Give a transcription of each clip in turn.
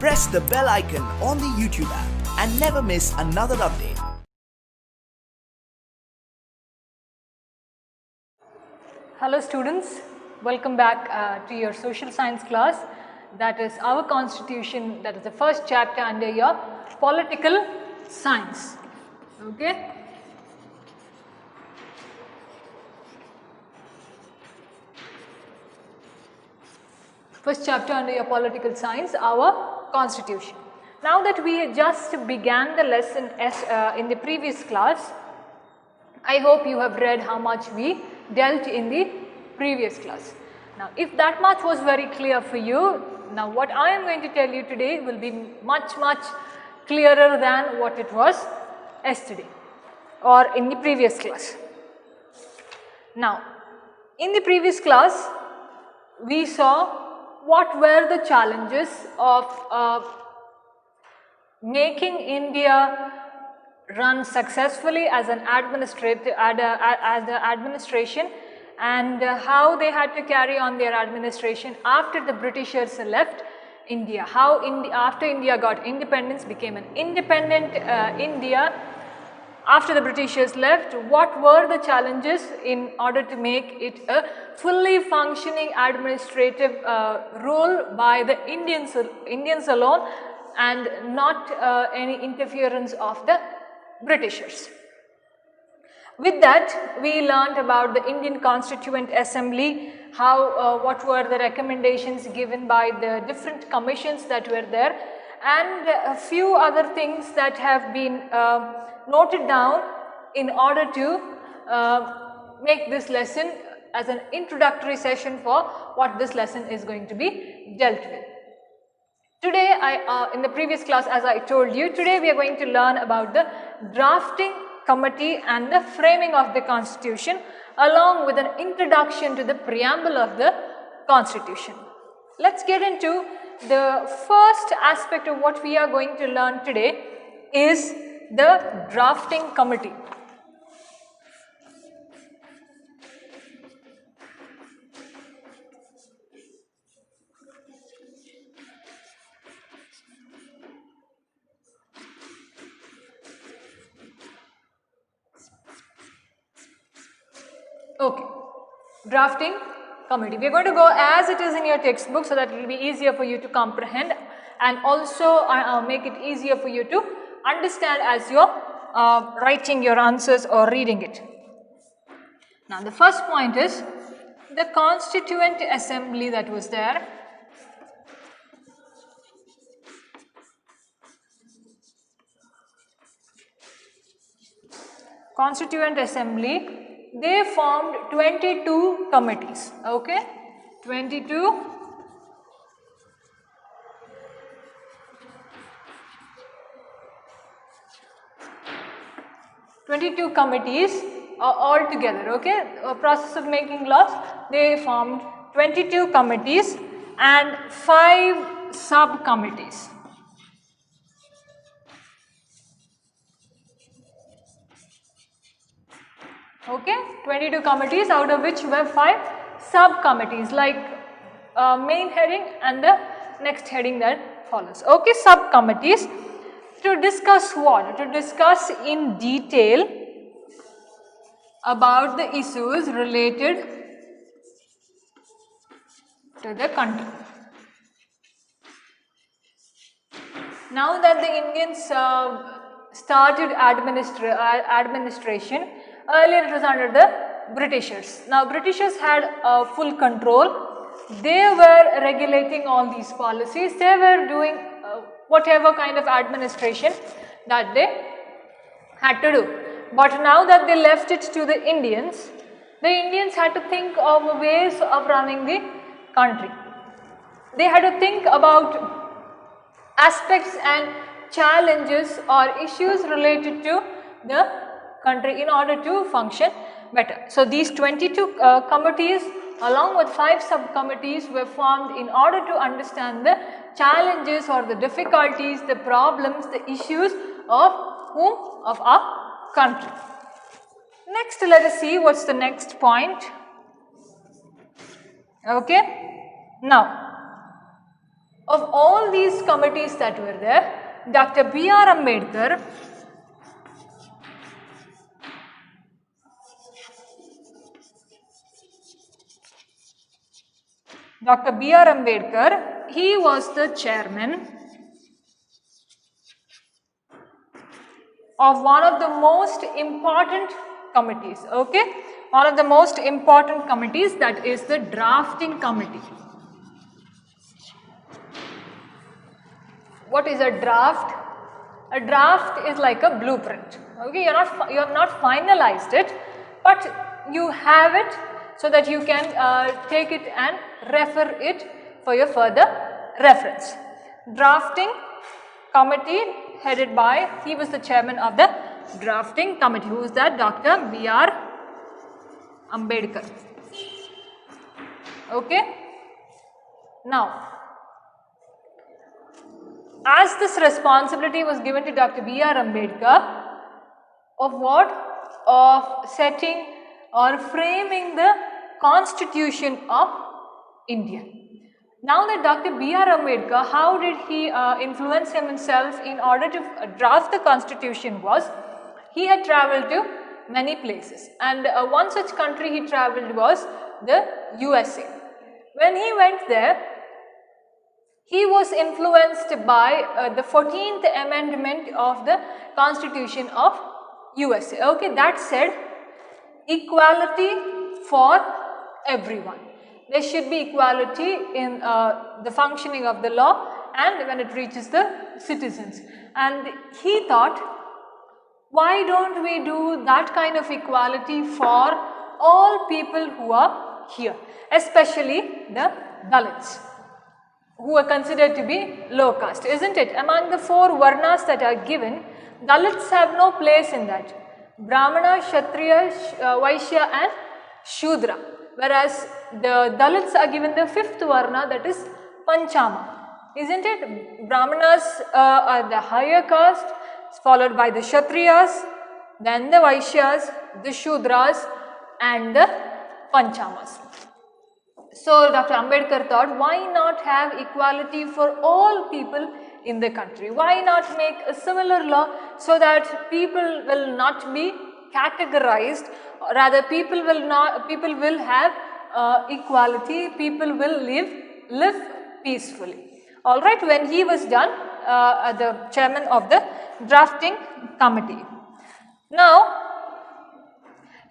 press the bell icon on the YouTube app and never miss another update. Hello students, welcome back to your social science class. That is our constitution, that is the first chapter under your political science. Okay. First chapter under your political science, our constitution. Now that we just began the lesson in the previous class, I hope you have read how much we dealt in the previous class. Now if that much was very clear for you, now what I am going to tell you today will be much clearer than what it was yesterday or in the previous class. Now in the previous class we saw what were the challenges of making India run successfully as an administration, and how they had to carry on their administration after the Britishers left India. How after India got independence, became an independent India. After the Britishers left, what were the challenges in order to make it a fully functioning administrative rule by the Indians alone, and not any interference of the Britishers. With that, we learned about the Indian Constituent Assembly, how what were the recommendations given by the different commissions that were there, and a few other things that have been noted down in order to make this lesson as an introductory session for what this lesson is going to be dealt with. Today, in the previous class, as I told you, today we are going to learn about the drafting committee and the framing of the constitution, along with an introduction to the preamble of the constitution. Let's get into the first aspect of what we are going to learn today is the drafting committee. Okay, drafting committee. We are going to go as it is in your textbook so that it will be easier for you to comprehend, and also make it easier for you to understand as you are writing your answers or reading it. Now the first point is the Constituent Assembly that was there. Constituent Assembly, they formed 22 committees, okay, 22 committees all together, okay, a process of making laws. They formed 22 committees and 5 subcommittees. Okay, 22 committees, out of which we have 5 subcommittees, like main heading and the next heading that follows. Okay, subcommittees to discuss what? To discuss in detail about the issues related to the country. Now that the Indians started administration, earlier it was under the Britishers. Now Britishers had full control. They were regulating all these policies. They were doing whatever kind of administration that they had to do. But now that they left it to the Indians had to think of ways of running the country. They had to think about aspects and challenges or issues related to the country in order to function better. So these 22 committees along with 5 subcommittees were formed in order to understand the challenges or the difficulties, the problems, the issues of whom? Of our country. Next, let us see what's the next point. Okay. Now, Of all these committees that were there, Dr. B.R. Ambedkar he was the chairman of one of the most important committees, okay? One of the most important committees, that is the drafting committee. What is a draft? A draft is like a blueprint, okay? You have not finalized it, but you have it so that you can take it and refer it for your further reference. Drafting committee headed by, he was the chairman of the drafting committee. Who is that? Dr. B.R. Ambedkar. Okay. Now, as this responsibility was given to Dr. B.R. Ambedkar, of what? Of setting or framing the Constitution of India. Now that Dr. B.R. Ambedkar, how did he influence himself in order to draft the Constitution was, he had travelled to many places, and one such country he travelled was the USA. When he went there, he was influenced by the 14th Amendment of the Constitution of USA. Okay, that said equality for everyone. There should be equality in the functioning of the law and when it reaches the citizens. And he thought, why don't we do that kind of equality for all people who are here, especially the Dalits, who are considered to be low caste, isn't it? Among the 4 varnas that are given, Dalits have no place in that. Brahmana, Kshatriya, Vaishya and Shudra. Whereas the Dalits are given the 5th varna, that is Panchama, isn't it? Brahmanas are the higher caste, followed by the Kshatriyas, then the Vaishyas, the Shudras and the Panchamas. So Dr. Ambedkar thought, why not have equality for all people in the country? Why not make a similar law so that people will not be categorized, or rather people will have equality, people will live peacefully. Alright, when he was done, the chairman of the drafting committee. Now,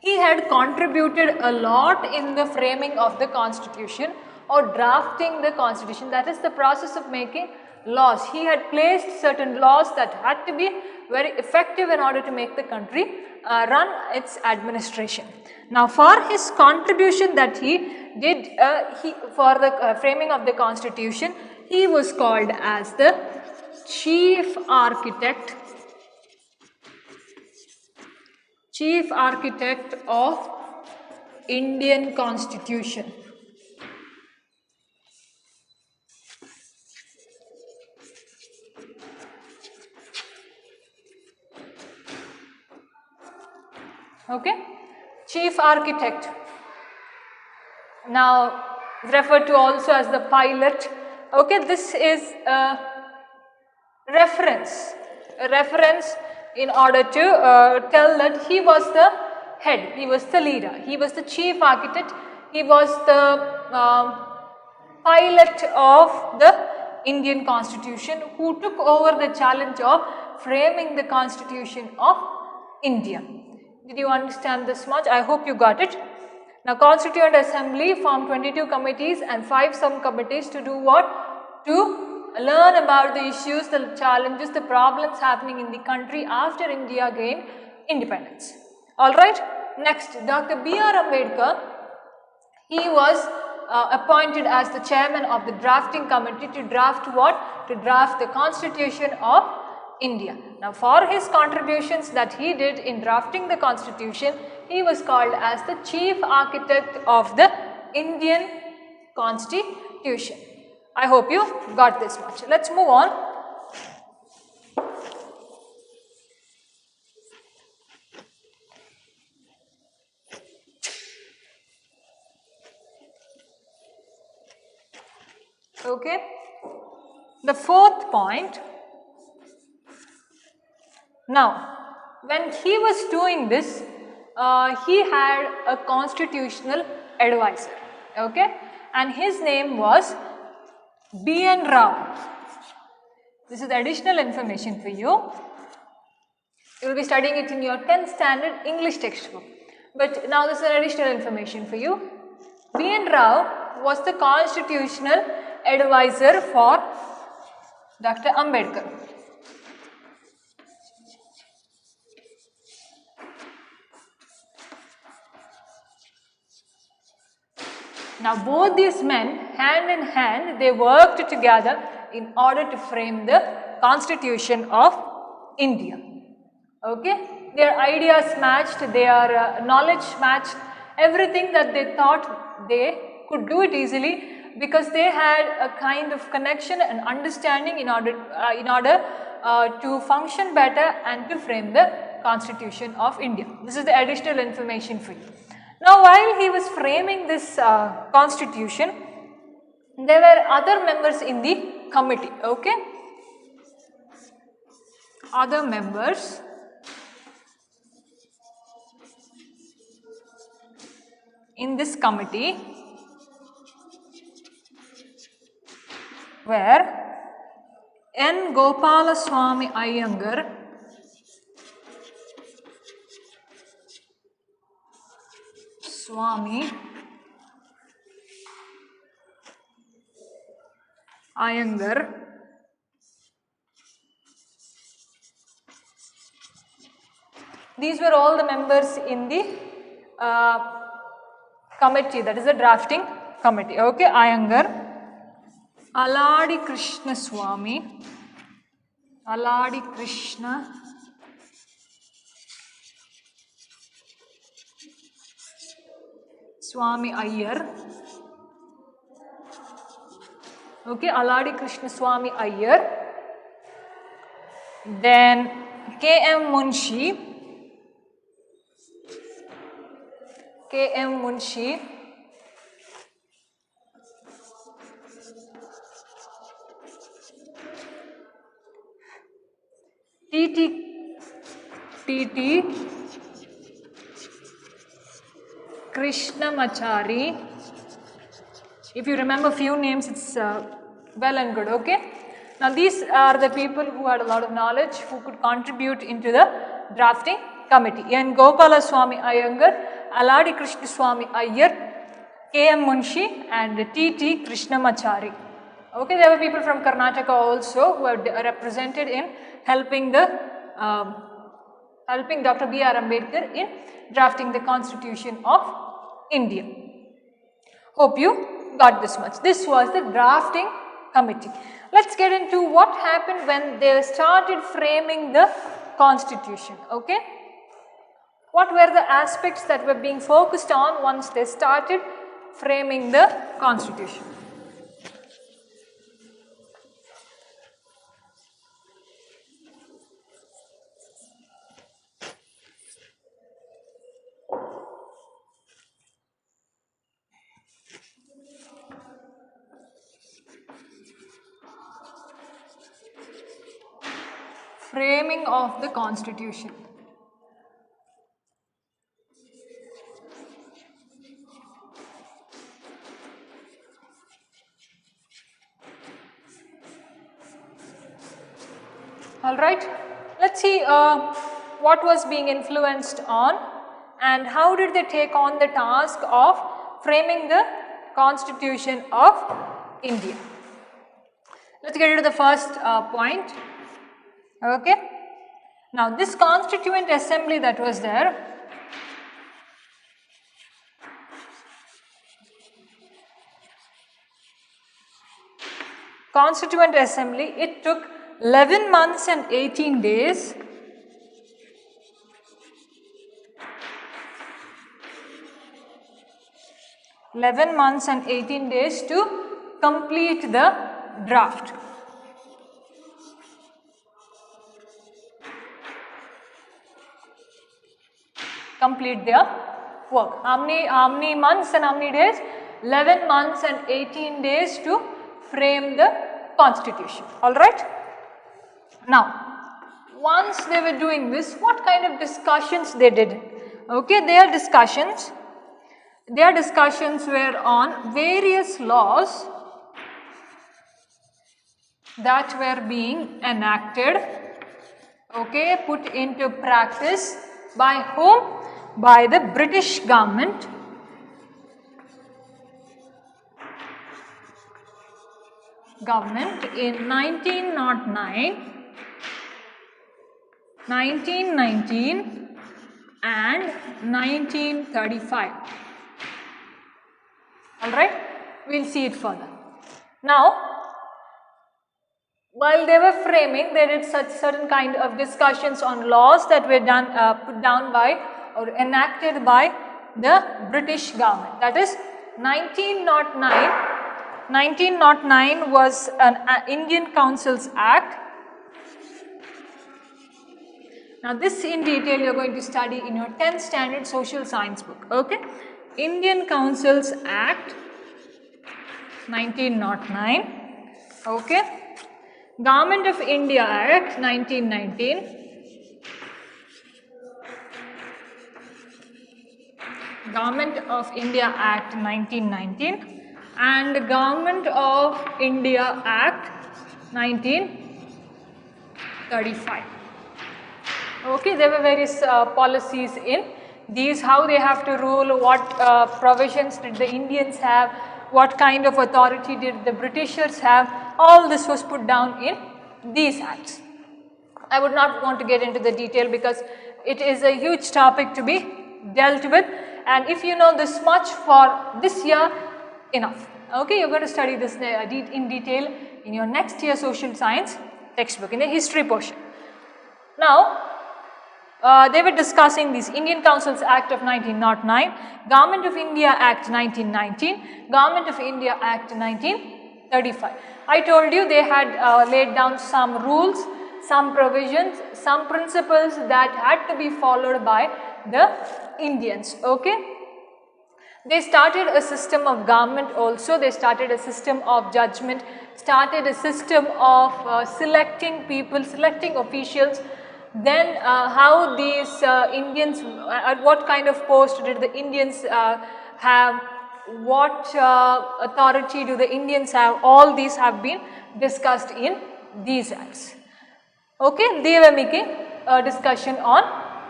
he had contributed a lot in the framing of the constitution or drafting the constitution, that is the process of making laws. He had placed certain laws that had to be very effective in order to make the country run its administration. Now, for his contribution that he did for the framing of the constitution, he was called as the chief architect of Indian Constitution. Okay, chief architect. Now referred to also as the pilot. Okay, this is a reference in order to tell that he was the head, he was the leader, he was the chief architect, he was the pilot of the Indian Constitution, who took over the challenge of framing the Constitution of India. Did you understand this much? I hope you got it. Now, Constituent Assembly formed 22 committees and 5 subcommittees to do what? To learn about the issues, the challenges, the problems happening in the country after India gained independence. Alright, next, Dr. B.R. Ambedkar, he was appointed as the chairman of the drafting committee to draft what? To draft the Constitution of India. Now, for his contributions that he did in drafting the Constitution, he was called as the chief architect of the Indian Constitution. I hope you got this much. Let's move on. Okay. The fourth point, now when he was doing this, he had a constitutional advisor, okay, and his name was B.N. Rao. This is additional information for you. You will be studying it in your 10th standard English textbook. But now this is additional information for you. B.N. Rao was the constitutional advisor for Dr. Ambedkar. Now both these men, hand in hand, they worked together in order to frame the Constitution of India. Okay, their ideas matched, their knowledge matched, everything that they thought they could do it easily because they had a kind of connection and understanding in order to function better and to frame the Constitution of India. This is the additional information for you. Now while he was framing this constitution, there were other members in the committee, okay? Other members in this committee were N. Gopalaswamy Iyengar, Swami Iyengar, these were all the members in the committee, that is the drafting committee, okay, Iyengar, Aladi Krishna Swami, Aladi Krishna Swami Iyer, okay, Aladi Krishna Swami Iyer, then K.M. Munshi, K.M. Munshi, T.T. Krishnamachari. If you remember few names, it's well and good, okay. Now these are the people who had a lot of knowledge, who could contribute into the drafting committee. N. Gopalaswamy Iyengar, Aladi Krishna Swami Iyer, K.M. Munshi and T.T. Krishnamachari. Okay, there were people from Karnataka also who are represented in helping Dr. B.R. Ambedkar in drafting the Constitution of India. Hope you got this much. This was the drafting committee. Let's get into what happened when they started framing the Constitution. Okay, what were the aspects that were being focused on once they started framing the Constitution? Framing of the Constitution. All right, let's see what was being influenced on and how did they take on the task of framing the Constitution of India. Let's get into the first point. Okay, now this Constituent Assembly that was there, Constituent Assembly, it took 11 months and 18 days . 11 months and 18 days to complete the draft. Complete their work. How many months and how many days? 11 months and 18 days to frame the constitution. Alright. Now, once they were doing this, what kind of discussions they did? Okay, their discussions were on various laws that were being enacted, okay, put into practice by whom? By the British government in 1909, 1919 and 1935. Alright, we will see it further. Now, while they were framing, they did such certain kind of discussions on laws that were done, put down by or enacted by the British government. That is 1909. 1909 was an Indian Councils Act. Now this in detail you are going to study in your 10th standard social science book. Okay, Indian Councils Act 1909. Okay, Government of India Act 1919. Government of India Act 1919 and Government of India Act 1935. Okay, there were various policies in these, how they have to rule, what provisions did the Indians have, what kind of authority did the Britishers have, all this was put down in these acts. I would not want to get into the detail because it is a huge topic to be dealt with, and if you know this much for this year, enough. Okay, you are going to study this in detail in your next year social science textbook in the history portion. Now, they were discussing this Indian Councils Act of 1909, Government of India Act 1919, Government of India Act 1935. I told you they had laid down some rules, some provisions, some principles that had to be followed by the Indians. Okay. They started a system of government also, they started a system of judgment, started a system of selecting people, selecting officials. Then how these Indians, at what kind of post did the Indians have, what authority do the Indians have, all these have been discussed in these acts. Okay, they were making a discussion on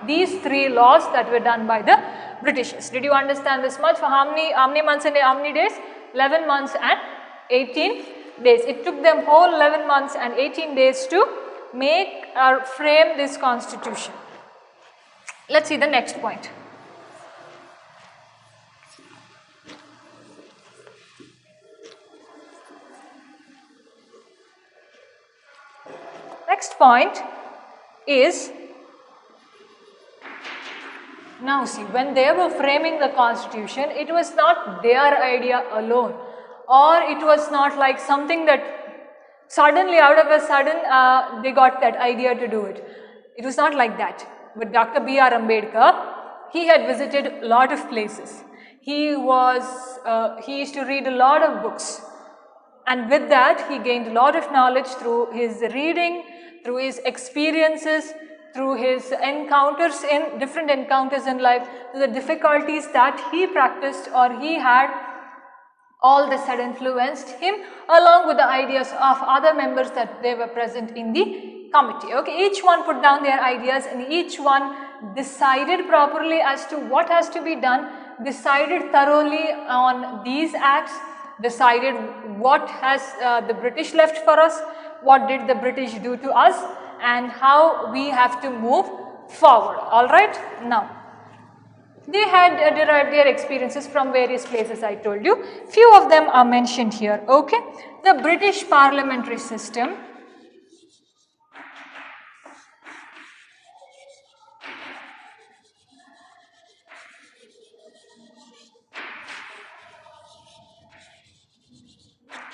these three laws that were done by the Britishers. Did you understand this much? For how many months and how many days? 11 months and 18 days. It took them whole 11 months and 18 days to make or frame this constitution. Let's see the next point. Next point is, now see, when they were framing the constitution, it was not their idea alone, or it was not like something that suddenly out of a sudden they got that idea to do it. It was not like that. But Dr. B.R. Ambedkar, he had visited a lot of places. He used to read a lot of books, and with that he gained a lot of knowledge through his reading, through his experiences, through his encounters in different encounters in life, the difficulties that he practiced or he had, all this had influenced him, along with the ideas of other members that they were present in the committee. Okay, each one put down their ideas and each one decided properly as to what has to be done, decided thoroughly on these acts, decided what has the British left for us, what did the British do to us, and how we have to move forward. Alright, now they had derived their experiences from various places, I told you. Few of them are mentioned here. Okay, the British parliamentary system.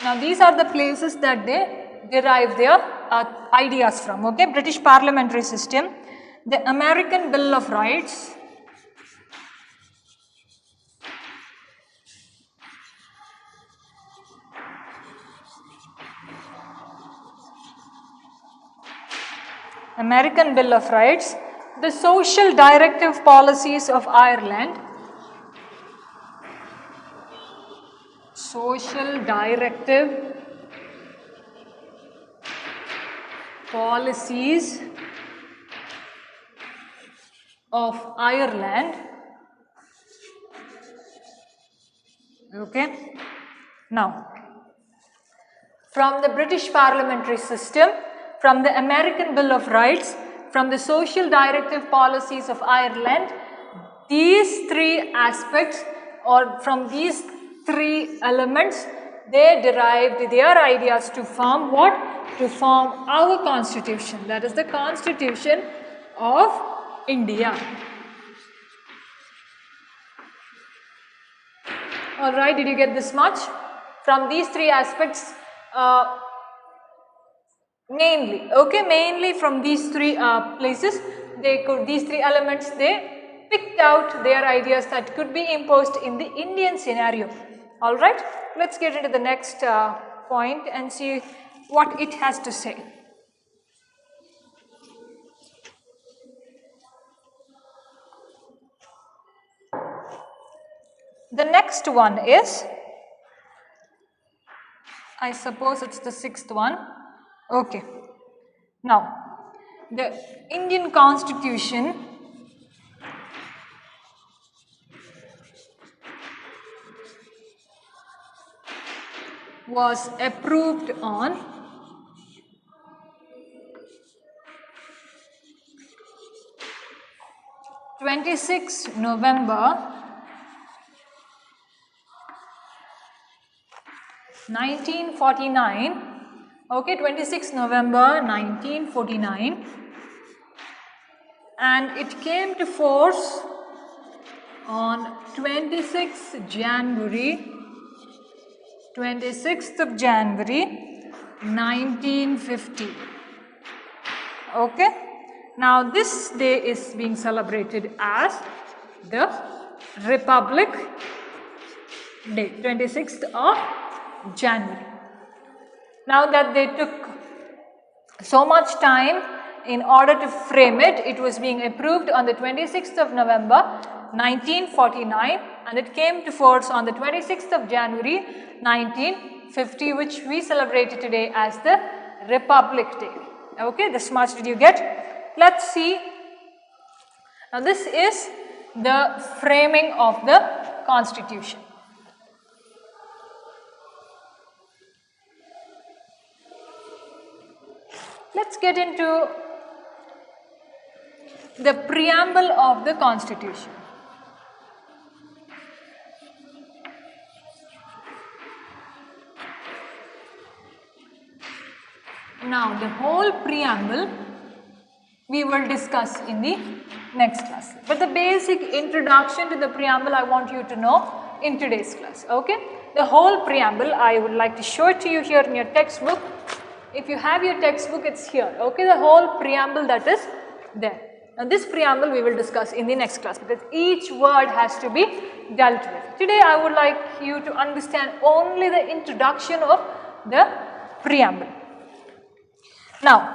Now these are the places that they derive their ideas from. Okay, British parliamentary system, the American Bill of Rights, American Bill of Rights, the social directive policies of Ireland, social directive policies of Ireland. Okay. Now, from the British parliamentary system, from the American Bill of Rights, from the social directive policies of Ireland, these three aspects, or from these three elements, they derived their ideas to form what? To form our constitution, that is the Constitution of India. Alright, did you get this much? From these three aspects, mainly from these three places, these three elements, they picked out their ideas that could be imposed in the Indian scenario. Alright, let's get into the next point and see what it has to say. The next one is, I suppose it's the sixth one. Okay. Now, the Indian Constitution was approved on 26 November 1949, okay, 26 November 1949, and it came to force on 26th of January 1950. Okay, now this day is being celebrated as the Republic Day, 26th of January. Now that they took so much time in order to frame it, it was being approved on the 26th of November 1949 and it came to force on the 26th of January 1950, which we celebrated today as the Republic Day. Okay, this much did you get? Let's see. Now this is the framing of the Constitution. Let's get into the preamble of the Constitution. Now, the whole preamble we will discuss in the next class. But the basic introduction to the preamble I want you to know in today's class. Okay? The whole preamble I would like to show it to you here in your textbook. If you have your textbook, it's here. Okay, the whole preamble that is there. Now this preamble we will discuss in the next class because each word has to be dealt with. Today I would like you to understand only the introduction of the preamble. Now,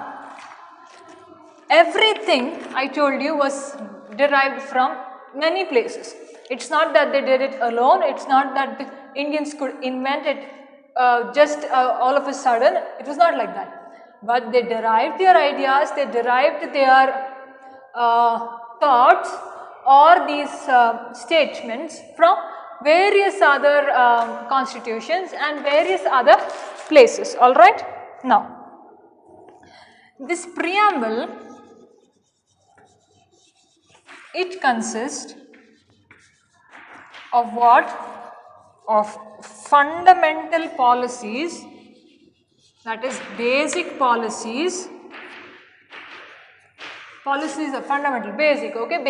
everything I told you was derived from many places. It's not that they did it alone. It's not that the Indians could invent it all of a sudden. It was not like that. But they derived their ideas, they derived their thoughts or these statements from various other constitutions and various other places. Alright? Now, this preamble, it consists of what? Of fundamental policies, that is basic policies. Policies are fundamental, basic, okay,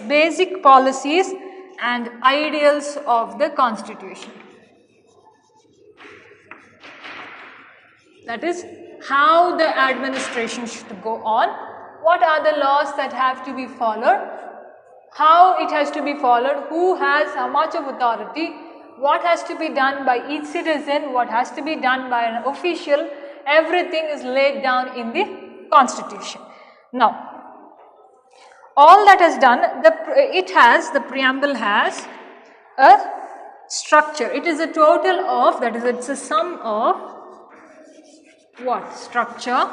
basic policies and ideals of the Constitution. That is how the administration should go on, what are the laws that have to be followed, how it has to be followed, who has how much of authority, what has to be done by each citizen, what has to be done by an official, everything is laid down in the Constitution. Now, all that is done, the preamble has a structure. It is a total of, that is, it's a sum of what? Structure.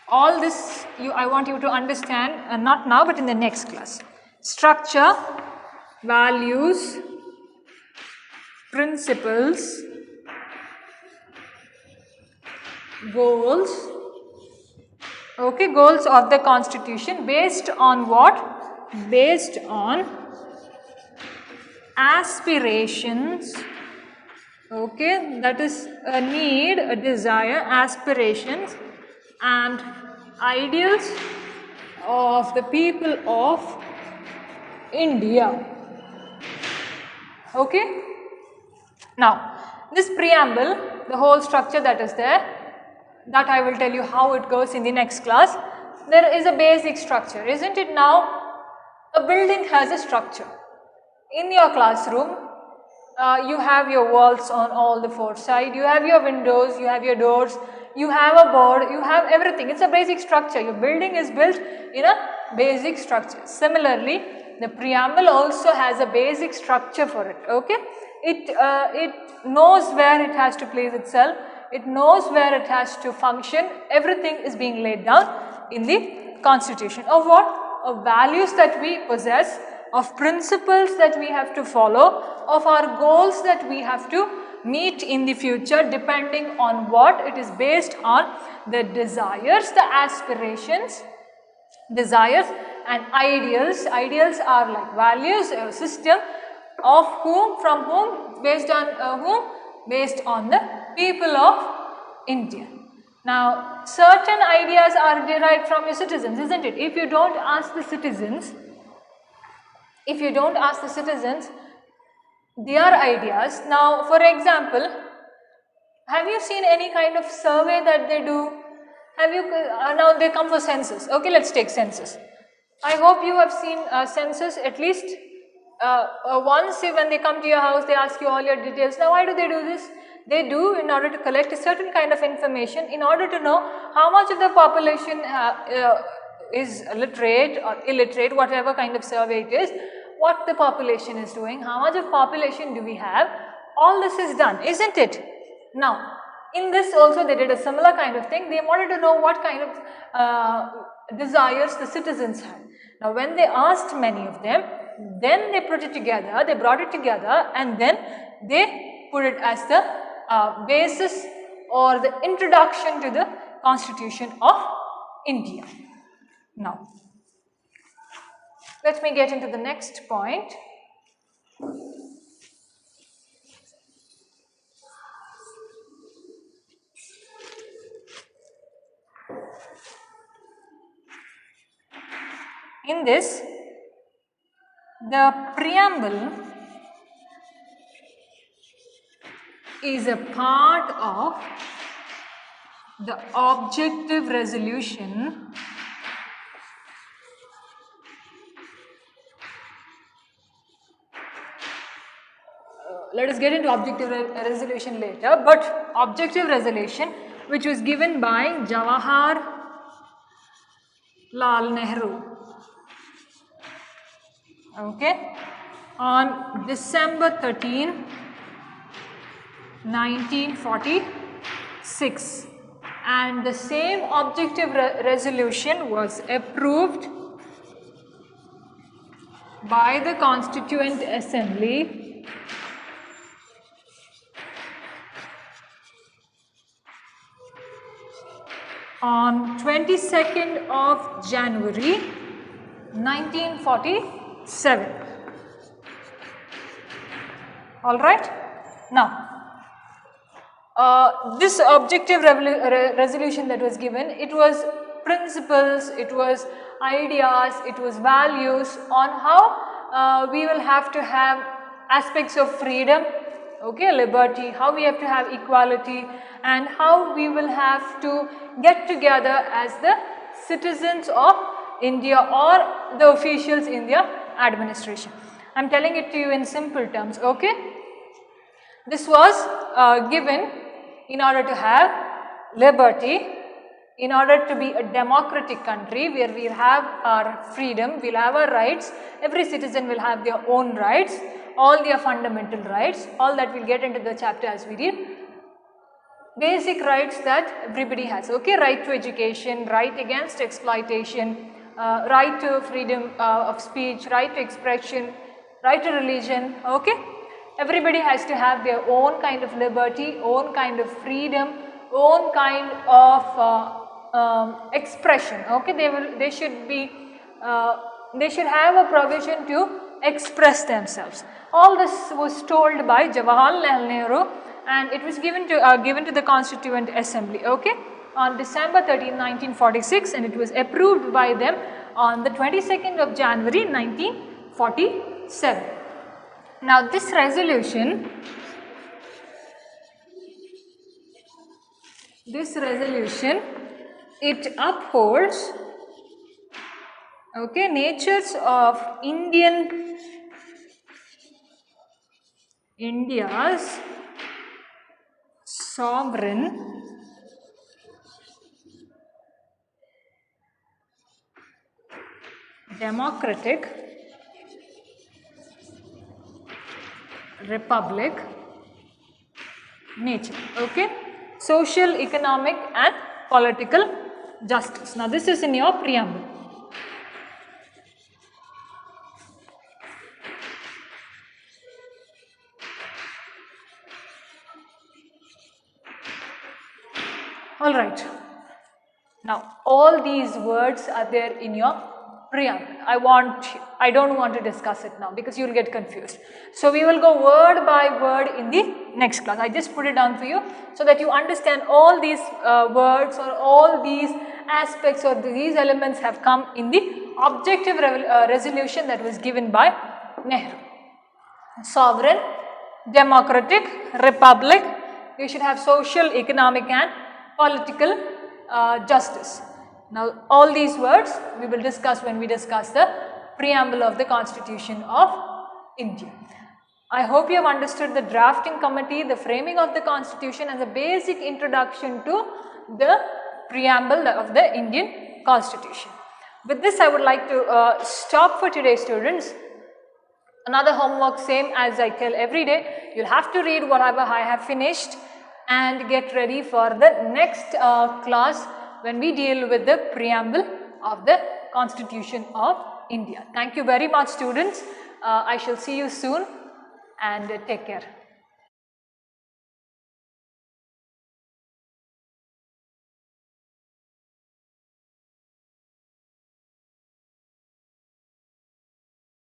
All this I want you to understand, not now but in the next class. Structure, values, principles, goals, okay, goals of the constitution based on what? Based on aspirations, okay, that is a need, a desire, aspirations and ideals of the people of India. Okay. Now, this preamble, the whole structure that is there, that I will tell you how it goes in the next class. There is a basic structure, isn't it? Now, a building has a structure. In your classroom, you have your walls on all the four sides, you have your windows, you have your doors, you have a board, you have everything. It's a basic structure. Your building is built in a basic structure. Similarly, the preamble also has a basic structure for it, okay. It knows where it has to place itself, it knows where it has to function, everything is being laid down in the constitution. Of what? Of values that we possess, of principles that we have to follow, of our goals that we have to meet in the future, depending on what? It is based on the desires, the aspirations, desires and ideals. Ideals are like values, a system of whom, from whom, based on whom? Based on the people of India. Now, certain ideas are derived from your citizens, isn't it? If you don't ask the citizens, their ideas. Now, for example, have you seen any kind of survey that they do? Have you, now they come for census. Okay, let's take census. I hope you have seen census at least once. When they come to your house, they ask you all your details. Now, why do they do this? They do in order to collect a certain kind of information, in order to know how much of the population is literate or illiterate, whatever kind of survey it is, what the population is doing, how much of population do we have. All this is done, isn't it? Now, in this also they did a similar kind of thing. They wanted to know what kind of desires the citizens had. Now, when they asked many of them, then they put it together, they brought it together, and then they put it as the basis or the introduction to the Constitution of India. Now, let me get into the next point. In this, the preamble is a part of the objective resolution let us get into objective resolution later, but objective resolution which was given by Jawaharlal Nehru, okay, on December 13, 1946, and the same objective resolution was approved by the Constituent Assembly on 22nd of January 1947. All right. Now, this objective resolution that was given, it was principles, it was ideas, it was values on how we will have to have aspects of freedom, okay, liberty, how we have to have equality, and how we will have to get together as the citizens of India or the officials in their administration. I am telling it to you in simple terms, okay. This was given in order to have liberty, in order to be a democratic country where we have our freedom, we will have our rights, every citizen will have their own rights, all their fundamental rights, all that we will get into the chapter as we read. Basic rights that everybody has, okay, right to education, right against exploitation, right to freedom of speech, right to expression, right to religion, okay. Everybody has to have their own kind of liberty, own kind of freedom, own kind of expression, okay. They should have a provision to express themselves. All this was told by Jawaharlal Nehru, and it was given to the Constituent Assembly, okay, on December 13, 1946, and it was approved by them on the 22nd of January 1947. Now this resolution it upholds, okay, natures of India's sovereign democratic republic nature, okay, social, economic and political justice. Now this is in your preamble. All right. Now all these words are there in your preamble. I don't want to discuss it now because you will get confused. So we will go word by word in the next class. I just put it down for you so that you understand all these words or all these aspects or these elements have come in the objective resolution that was given by Nehru. Sovereign, democratic, republic, you should have social, economic and political justice. Now all these words we will discuss when we discuss the preamble of the Constitution of India. I hope you have understood the drafting committee, the framing of the Constitution and the basic introduction to the preamble of the Indian Constitution. With this I would like to stop for today, students. Another homework, same as I tell every day, you'll have to read whatever I have finished and get ready for the next class when we deal with the preamble of the Constitution of India. Thank you very much, students. I shall see you soon and take care.